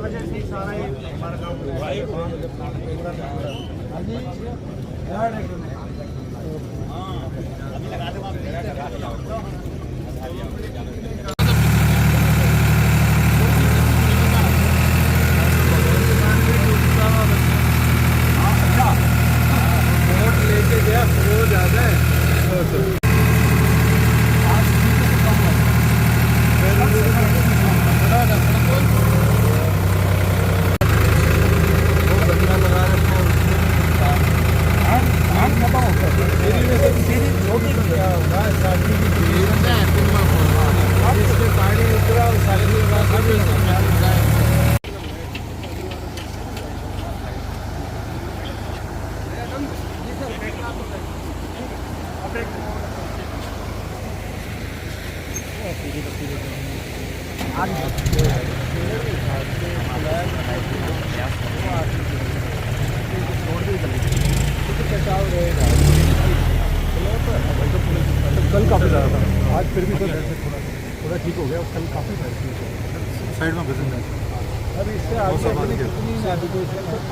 वजह से सारा हमारा गाँव लेके गया वो ज्यादा है। कल काफ़ी ज़्यादा था, आज फिर भी थोड़ा ठीक हो गया। कल काफ़ी साइड में बदल जाए। अब इससे आगे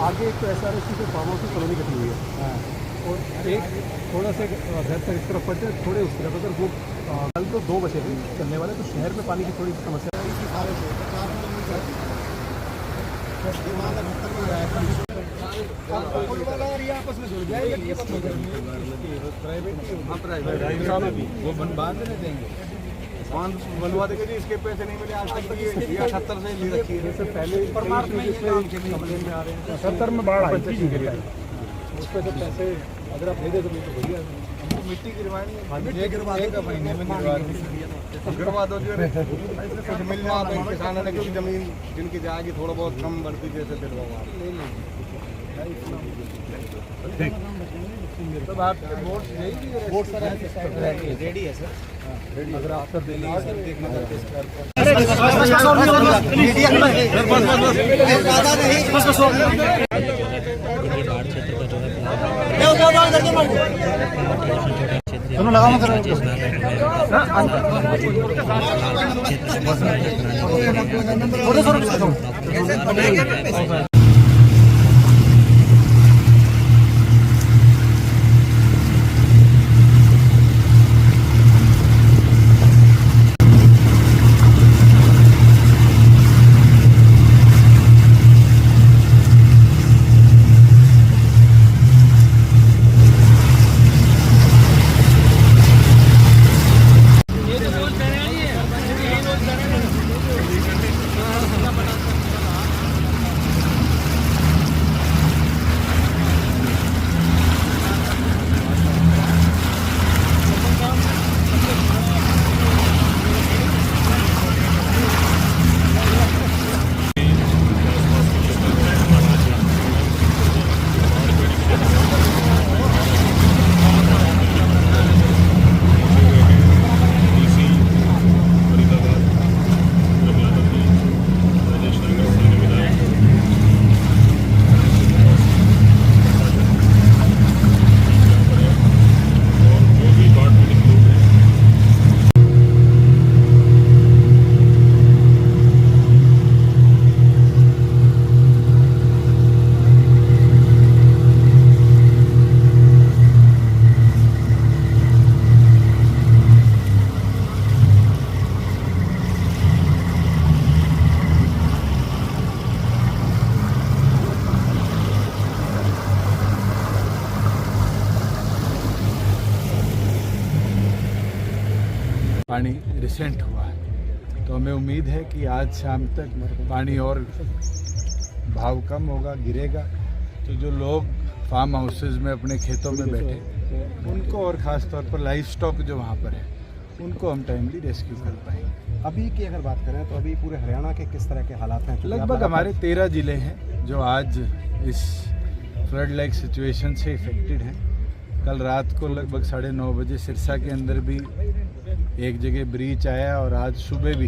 आगे एक तो SRSC से फार्म हाउस की कॉलोनी कटी हुई है और एक थोड़ा सा घर तक इस तरफ पड़ते थोड़े उस तरफ। अगर वो कल तो 2 बजे भी चलने वाले तो शहर में पानी की थोड़ी समस्या आपस में जुड़ जाएगा। वो बांध नहीं देंगे, बांध बनवा देंगे जी। इसके पैसे नहीं मिले आज तक, ये 78 से ली रखी है। इससे पहले परमार्थ में कंप्लेन में आ रहे हैं 78 में बाढ़ आई थी, उस पर जब पैसे अगर आप दे दे तो बढ़िया। मिट्टी गिरवाएंगे, गिरवा दो जो कुछ मिलना किसानों ने, क्योंकि जमीन जिनकी जाएगी थोड़ा बहुत कम बढ़ती जैसे दिलवाओ तब आपके वोट वोट सर रेडी है सर। अगर आप सर देंगे पानी रिसेंट हुआ है, तो हमें उम्मीद है कि आज शाम तक पानी और भाव कम होगा, गिरेगा। तो जो लोग फार्म हाउसेज में अपने खेतों में बैठे उनको, और ख़ास तौर पर लाइफ स्टॉक जो वहाँ पर है, उनको हम टाइमली रेस्क्यू कर पाएंगे। अभी की अगर बात करें तो अभी पूरे हरियाणा के किस तरह के हालात हैं? लगभग हमारे 13 ज़िले हैं जो आज इस फ्लड लाइक सिचुएशन से इफेक्टेड हैं। कल रात को लगभग 9:30 बजे सिरसा के अंदर भी एक जगह ब्रीच आया और आज सुबह भी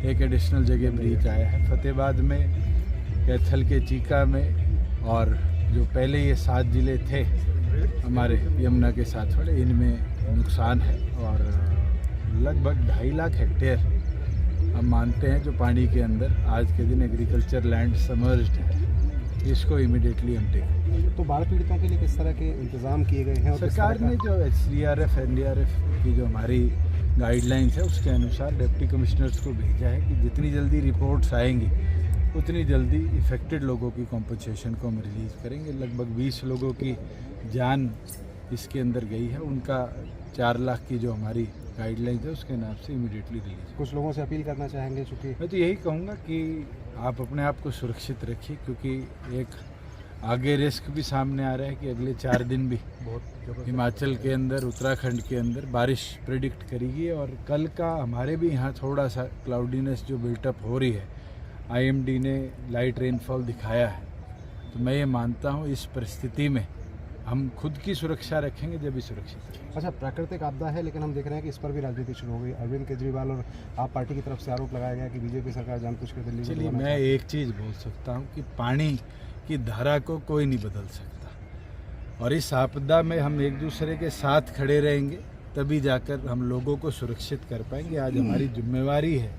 एक एडिशनल जगह ब्रीच आया है। फतेहाबाद में, कैथल के चीका में, और जो पहले ये 7 ज़िले थे हमारे यमुना के साथ वाले, इनमें नुकसान है और लगभग 2.5 लाख हेक्टेयर हम मानते हैं जो पानी के अंदर आज के दिन एग्रीकल्चर लैंड समर्ज्ड है, इसको इमीडिएटली हम टेक। तो बाढ़ पीड़ितों के लिए किस तरह के इंतजाम किए गए हैं? और किस सरकार तरह ने जो SDRF NDRF की जो हमारी गाइडलाइंस है उसके अनुसार डिप्टी कमिश्नर्स को भेजा है कि जितनी जल्दी रिपोर्ट्स आएंगी उतनी जल्दी इफ़ेक्टेड लोगों की कॉम्पनसेशन को हम रिलीज़ करेंगे। लगभग 20 लोगों की जान इसके अंदर गई है, उनका 4 लाख की जो हमारी गाइडलाइंस है उसके नाम से इमीडिएटली रिलीज। कुछ लोगों से अपील करना चाहेंगे, चूँकि मैं तो यही कहूँगा कि आप अपने आप को सुरक्षित रखिए, क्योंकि एक आगे रिस्क भी सामने आ रहा है कि अगले 4 दिन भी हिमाचल के अंदर, उत्तराखंड के अंदर बारिश प्रेडिक्ट करेगी। और कल का हमारे भी यहाँ थोड़ा सा क्लाउडीनेस जो बिल्टअप हो रही है, IMD ने लाइट रेनफॉल दिखाया है। तो मैं ये मानता हूँ इस परिस्थिति में हम खुद की सुरक्षा रखेंगे जब भी सुरक्षित रहेंगे। अच्छा, प्राकृतिक आपदा है, लेकिन हम देख रहे हैं कि इस पर भी राजनीति शुरू हो गई। अरविंद केजरीवाल और आप पार्टी की तरफ से आरोप लगाया गया कि बीजेपी सरकार जानबूझकर दिल्ली में। चलिए, मैं एक चीज़ बोल सकता हूँ कि पानी की धारा को कोई नहीं बदल सकता, और इस आपदा में हम एक दूसरे के साथ खड़े रहेंगे तभी जाकर हम लोगों को सुरक्षित कर पाएंगे। आज हमारी जिम्मेवारी है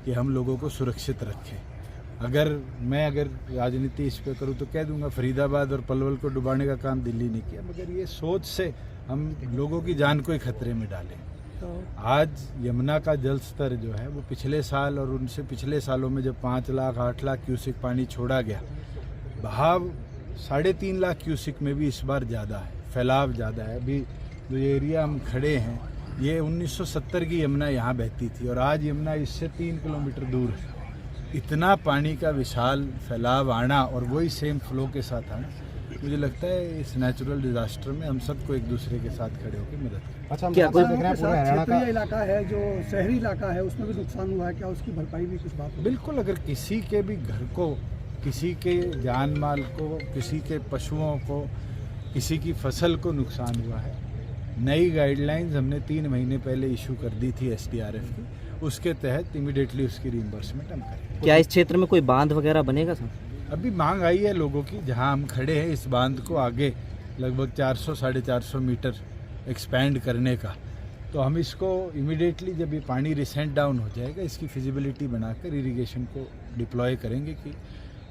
कि हम लोगों को सुरक्षित रखें। अगर राजनीति इस पे करूँ तो कह दूंगा फरीदाबाद और पलवल को डुबाने का काम दिल्ली ने किया, मगर ये सोच से हम लोगों की जान को ही खतरे में डालें। तो आज यमुना का जल स्तर जो है वो पिछले साल और उनसे पिछले सालों में जब 5 लाख 8 लाख क्यूसिक पानी छोड़ा गया, बहाव 3.5 लाख क्यूसिक में भी इस बार ज़्यादा है, फैलाव ज़्यादा है। अभी जो एरिया हम खड़े हैं ये 1970 की यमुना यहाँ बहती थी, और आज यमुना इससे 3 किलोमीटर दूर है। इतना पानी का विशाल फैलाव आना और वही सेम फ्लो के साथ आना, मुझे लगता है इस नेचुरल डिजास्टर में हम सबको एक दूसरे के साथ खड़े होकर मदद करें। अच्छा, हम क्या कोई देख रहे हैं पूरे हरियाणा का इलाका है जो शहरी इलाका है, उसमें भी नुकसान हुआ है, क्या उसकी भरपाई भी कुछ बात? बिल्कुल, अगर किसी के भी घर को, किसी के जान माल को, किसी के पशुओं को, किसी की फसल को नुकसान हुआ है, नई गाइडलाइंस हमने 3 महीने पहले इशू कर दी थी SDRF की, उसके तहत इमीडिएटली उसकी रीइंबर्समेंट हम करेंगे। क्या इस क्षेत्र में कोई बांध वगैरह बनेगा सर? अभी मांग आई है लोगों की, जहां हम खड़े हैं इस बांध को आगे लगभग 400-450 मीटर एक्सपैंड करने का, तो हम इसको इमीडिएटली जब ये पानी रिसेंट डाउन हो जाएगा इसकी फिजिबिलिटी बनाकर इरिगेशन को डिप्लॉय करेंगे कि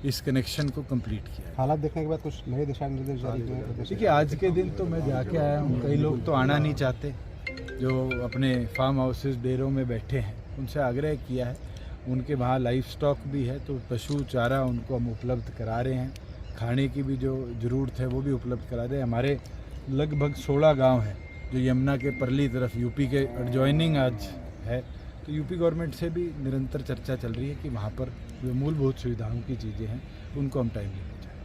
इस कनेक्शन को कंप्लीट किया है। हालात देखने के बाद कुछ नए दिशा निर्देश जारी किए हैं? देखिए, आज के दिन तो मैं जाके आया हूँ, कई लोग तो आना नहीं चाहते, जो अपने फार्म हाउसेस डेरों में बैठे हैं, उनसे आग्रह किया है, उनके वहाँ लाइफ स्टॉक भी है तो पशु चारा उनको हम उपलब्ध करा रहे हैं, खाने की भी जो ज़रूरत है वो भी उपलब्ध करा रहे हैं। हमारे लगभग 16 गांव हैं जो यमुना के परली तरफ यूपी के एडजॉइनिंग आज है, तो यूपी गवर्नमेंट से भी निरंतर चर्चा चल रही है कि वहाँ पर जो मूलभूत सुविधाओं की चीज़ें हैं उनको हम टाइमली पहुँचाएं।